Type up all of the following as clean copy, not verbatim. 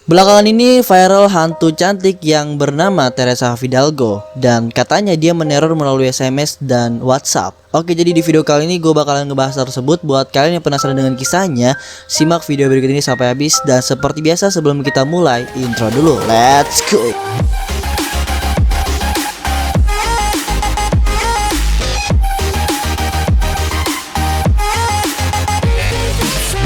Belakangan ini viral hantu cantik yang bernama Teresa Fidalgo dan katanya dia meneror melalui SMS dan WhatsApp. Oke, jadi di video kali ini gue bakalan ngebahas tersebut. Buat kalian yang penasaran dengan kisahnya, simak video berikut ini sampai habis. Dan seperti biasa sebelum kita mulai, intro dulu. Let's go.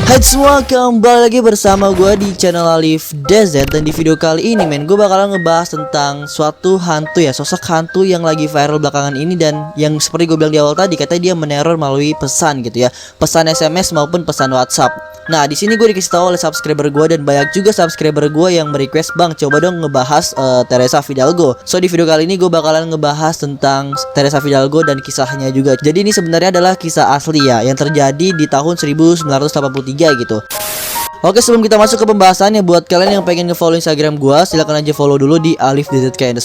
Hai semua, kembali lagi bersama gue di channel Alif DZ. Dan di video kali ini gue bakalan ngebahas tentang suatu hantu ya, sosok hantu yang lagi viral belakangan ini. Dan yang seperti gue bilang di awal tadi, katanya dia meneror melalui pesan gitu ya, pesan SMS maupun pesan WhatsApp. Nah di sini gue dikasih tahu oleh subscriber gue, dan banyak juga subscriber gue yang merequest, bang coba dong ngebahas Teresa Fidalgo. So di video kali ini gue bakalan ngebahas tentang Teresa Fidalgo dan kisahnya juga. Jadi ini sebenarnya adalah kisah asli ya, yang terjadi di tahun 1983 gitu. Oke, sebelum kita masuk ke pembahasannya, buat kalian yang pengen nge-follow Instagram gua, silakan aja follow dulu di alifdzk_.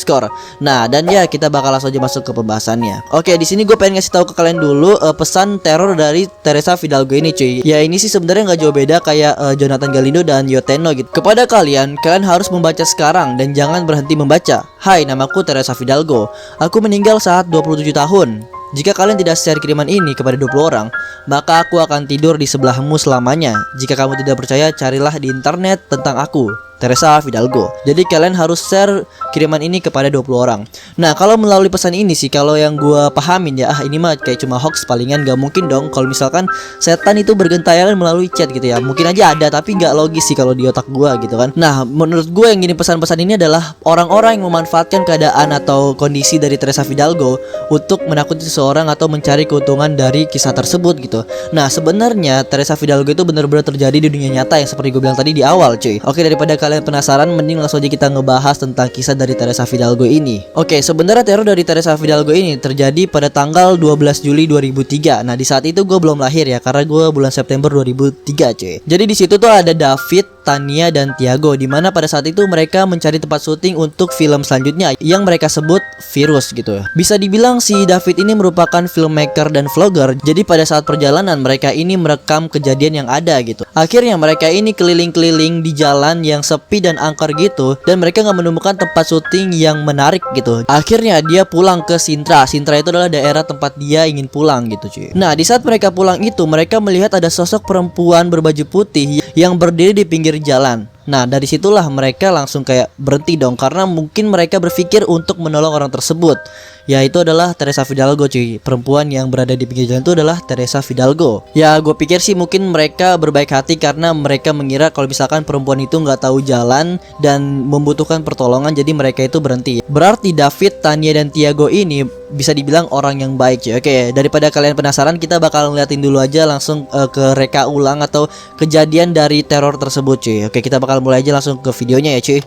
Nah, dan ya kita bakal langsung aja masuk ke pembahasannya. Oke, di sini gue pengen ngasih tahu ke kalian dulu pesan teror dari Teresa Fidalgo ini, cuy. Ya ini sih sebenarnya nggak jauh beda kayak Jonathan Galindo dan Yoteno gitu. Kepada kalian harus membaca sekarang dan jangan berhenti membaca. Hai, namaku Teresa Fidalgo. Aku meninggal saat 27 tahun. Jika kalian tidak share kiriman ini kepada 20 orang, maka aku akan tidur di sebelahmu selamanya. Jika kamu tidak percaya, carilah di internet tentang aku, Teresa Fidalgo. Jadi kalian harus share kiriman ini kepada 20 orang. Nah, kalau melalui pesan ini sih, kalau yang gue pahamin ya, ini mah kayak cuma hoax palingan. Gak mungkin dong kalau misalkan setan itu bergentayangan melalui chat gitu ya. Mungkin aja ada, tapi gak logis sih kalau di otak gue gitu kan. Nah, menurut gue yang gini pesan-pesan ini adalah orang-orang yang memanfaatkan keadaan atau kondisi dari Teresa Fidalgo untuk menakuti seseorang atau mencari keuntungan dari kisah tersebut gitu. Nah, sebenarnya Teresa Fidalgo itu benar-benar terjadi di dunia nyata yang seperti gue bilang tadi di awal, cuy. Oke, daripada kalian penasaran, mending langsung aja kita ngebahas tentang kisah dari Teresa Fidalgo ini. Oke, sebenarnya teror dari Teresa Fidalgo ini terjadi pada tanggal 12 Juli 2003. Nah, di saat itu gue belum lahir ya, karena gue bulan September 2003, cuy. Jadi di situ tuh ada David, Tania, dan Tiago, dimana pada saat itu mereka mencari tempat syuting untuk film selanjutnya yang mereka sebut Virus gitu. Bisa dibilang si David ini merupakan filmmaker dan vlogger. Jadi pada saat perjalanan mereka ini merekam kejadian yang ada gitu. Akhirnya mereka ini keliling-keliling di jalan yang sepi dan angker gitu, dan mereka nggak menemukan tempat syuting yang menarik gitu. Akhirnya dia pulang ke Sintra. Sintra itu adalah daerah tempat dia ingin pulang gitu, cuy. Nah, di saat mereka pulang itu, mereka melihat ada sosok perempuan berbaju putih yang berdiri di pinggir jalan. Nah, dari situlah mereka langsung kayak berhenti dong, karena mungkin mereka berpikir untuk menolong orang tersebut. Yaitu adalah Teresa Fidalgo, cuy. Perempuan yang berada di pinggir jalan itu adalah Teresa Fidalgo. Ya gue pikir sih mungkin mereka berbaik hati karena mereka mengira kalau misalkan perempuan itu nggak tahu jalan dan membutuhkan pertolongan, jadi mereka itu berhenti. Berarti David, Tania, dan Tiago ini bisa dibilang orang yang baik, cuy. Oke, daripada kalian penasaran, kita bakal ngeliatin dulu aja langsung ke reka ulang atau kejadian dari teror tersebut, cuy. Oke, kita bakal mulai aja langsung ke videonya ya, cuy.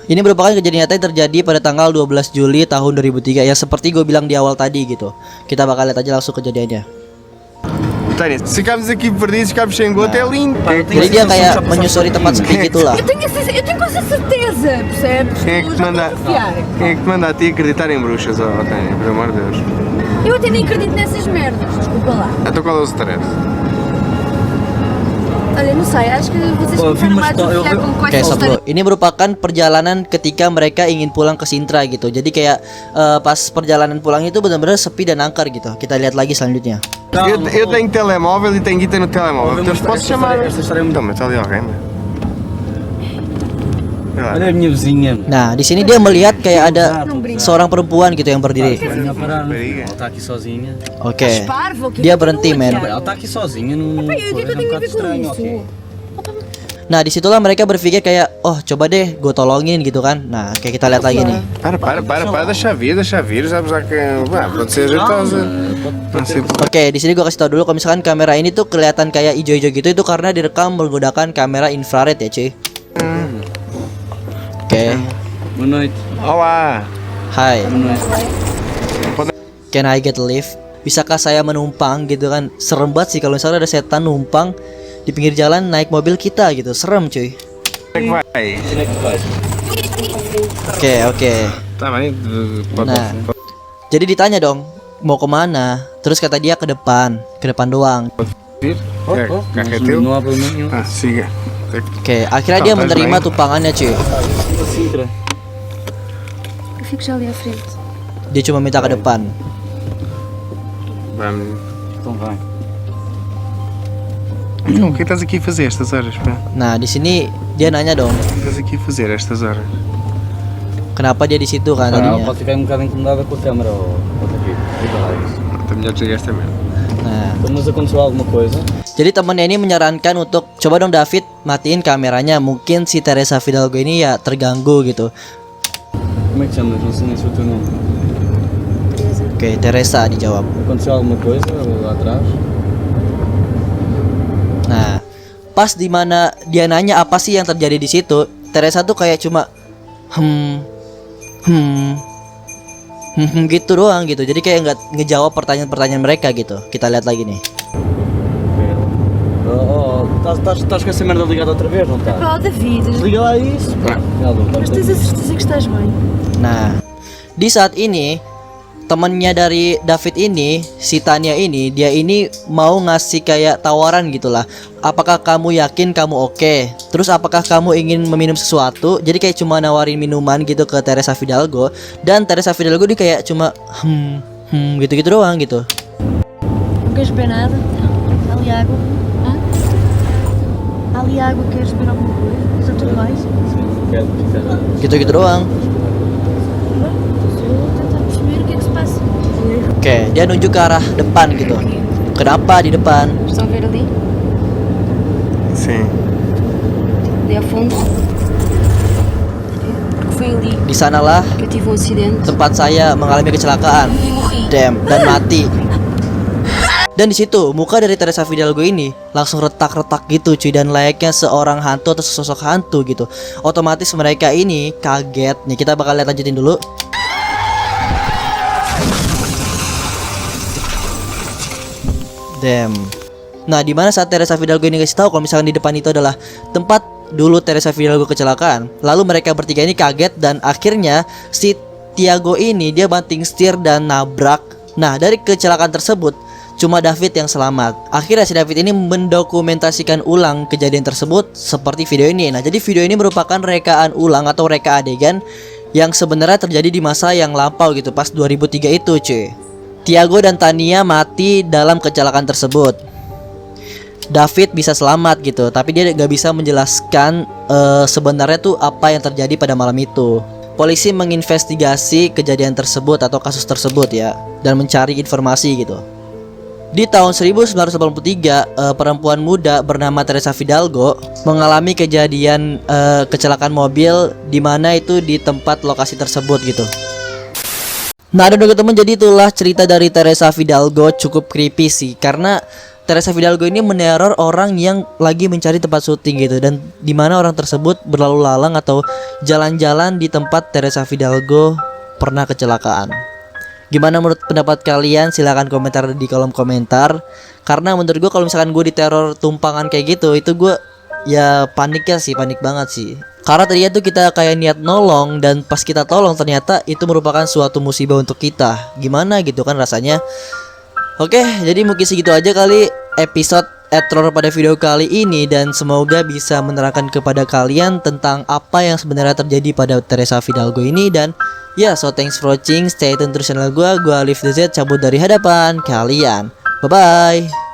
Ini merupakan kejadian nyata yang terjadi pada tanggal 12 Juli tahun 2003 ya, seperti gue bilang di awal tadi gitu. Kita bakal lihat aja langsung kejadiannya. Tânia, se ficarmos aqui perdidos, ficamos sem gota, é lindo. Jadi dia kayak menyusuri tempat sepi gitulah. Eu tenho quase certeza, percebes? Quem é que te manda, quem é que te manda a ti acreditar em bruxas, oh, Tânia, pelo amor de Deus? Eu até nem acredito nessas merdas, desculpa lá. Então qual é o stress? Olha, não sei, acho que vocês começaram mais a ficar com Oke, essa stop dulu. história. Ini merupakan perjalanan ketika mereka ingin pulang ke Sintra gitu. Jadi kayak pas perjalanan pulang itu benar-benar sepi dan angker gitu. Kita lihat lagi selanjutnya. Eu tenho telemóvel e tenho guita no telemóvel. Então posso chamar? Então, mas está ali alguém, meu. Olha a minha vizinha. Nah, di sini dia melihat kayak ada seorang perempuan gitu yang berdiri. Vai parar, ela está aqui sozinha. Oke. Parvo, que Dia berhenti, men. Ela está aqui sozinha no. Pai, o que é que eu tenho a ver com isso? Nah, disitulah mereka berpikir kayak, oh coba deh gue tolongin gitu kan. Nah, kayak kita lihat lagi nih. Para, deixa vir, sabes lá que... pode ser jeitosa. Não sei. Oke, di sini gue kasih tau dulu kalau misalkan kamera ini tuh kelihatan kayak ijo-ijo gitu, itu karena direkam menggunakan kamera infrared ya, cuy. Oke. Boa noite. Olá. Hai. Boa noite. Can I get a lift? Bisakah saya menumpang gitu kan? Serem banget sih kalau misalnya ada setan numpang di pinggir jalan naik mobil kita gitu. Serem, cuy. Como é que vai? Onde é que vais? Oke. Tá bem. Nah, jadi ditanya dong, mau kemana? Terus kata dia ke depan doang. Ir? Carro é teu? Não há problema nenhum. Ah, siga. Oke, akhirnya dia menerima tumpangannya cuy. Sintra. Eu fico já ali à frente. Dia cuma minta ke depan. Vamos. Então vai. Então, o que estás aqui a fazer estas horas, pá? Nah, di sini dia nanya dong, O que estás aqui a fazer estas horas? kenapa dia di situ kan Ela tadinya. pode ficar um bocado incomodada com a câmera ou outra aqui. Liga lá isso. Está melhor desligar esta merda. Nah, Então, mas aconteceu alguma coisa? jadi temennya ini menyarankan untuk coba dong David matiin kameranya. Mungkin si Teresa Fidalgo ini ya terganggu gitu. Como é que chamas? Não sei nem se é o teu nome. Oke, Teresa dijawab. Aconteceu alguma coisa lá atrás? Nah, pas dimana dia nanya apa sih yang terjadi di situ, Teresa tuh kayak cuma gitu doang gitu. Jadi kayak nggak ngejawab pertanyaan-pertanyaan mereka gitu. Kita lihat lagi nih. Estás com essa merda ligada outra vez, não está? Oh, David, Desliga lá isso. mas tens a certeza que estás bem? Nah, di saat ini temennya dari David ini, si Tania ini, dia ini mau ngasih kayak tawaran gitulah. Apakah kamu yakin kamu oke? Terus apakah kamu ingin meminum sesuatu? Jadi kayak cuma nawarin minuman gitu ke Teresa Fidalgo. Dan Teresa Fidalgo dia kayak cuma gitu-gitu doang gitu. Não queres beber nada? Há ali água? Hã? Há ali água, queres beber alguma coisa? Está tudo bem? Gitu-gitu doang. Estou a tentar perceber o que é que se passa. Oke, dia nunjuk ke arah depan gitu. Kenapa di depan? Estão a ver ali? Sim. Ali ao fundo? Porque foi ali Di sanalah que eu tive um acidente tempat saya mengalami kecelakaan. e morri. Dan mati. Dan di situ muka dari Teresa Fidalgo ini langsung retak-retak gitu cuy, dan layaknya seorang hantu atau sesosok hantu gitu. Otomatis mereka ini kaget. Nih kita bakal lihat lanjutin dulu. Damn. Nah, di mana saat Teresa Fidalgo ini kasih tahu kalau misalkan di depan itu adalah tempat dulu Teresa Fidalgo kecelakaan. Lalu mereka bertiga ini kaget dan akhirnya si Tiago ini dia banting setir dan nabrak. Nah, dari kecelakaan tersebut cuma David yang selamat. Akhirnya si David ini mendokumentasikan ulang kejadian tersebut seperti video ini. Nah, jadi video ini merupakan rekaan ulang atau reka adegan yang sebenarnya terjadi di masa yang lampau gitu, pas 2003 itu cuy. Tiago dan Tania mati dalam kecelakaan tersebut. David bisa selamat gitu, tapi dia gak bisa menjelaskan sebenarnya tuh apa yang terjadi pada malam itu. Polisi menginvestigasi kejadian tersebut atau kasus tersebut ya, dan mencari informasi gitu. Di tahun 1983, perempuan muda bernama Teresa Fidalgo mengalami kejadian kecelakaan mobil di mana itu di tempat lokasi tersebut gitu. Nah, dan teman-teman, jadi itulah cerita dari Teresa Fidalgo. Cukup creepy sih, karena Teresa Fidalgo ini meneror orang yang lagi mencari tempat syuting gitu, dan di mana orang tersebut berlalu lalang atau jalan-jalan di tempat Teresa Fidalgo pernah kecelakaan. Gimana menurut pendapat kalian? Silahkan komentar di kolom komentar. Karena menurut gue kalau misalkan gue diteror tumpangan kayak gitu, itu gue ya panik banget sih. Karena tadinya tuh kita kayak niat nolong, dan pas kita tolong ternyata itu merupakan suatu musibah untuk kita. Gimana gitu kan rasanya. Oke, jadi mungkin segitu aja kali episode Error pada video kali ini, dan semoga bisa menerangkan kepada kalian tentang apa yang sebenarnya terjadi pada Teresa Fidalgo ini. Dan ya, so thanks for watching, stay tune terus channel gue Alif DZ, cabut dari hadapan kalian. Bye bye.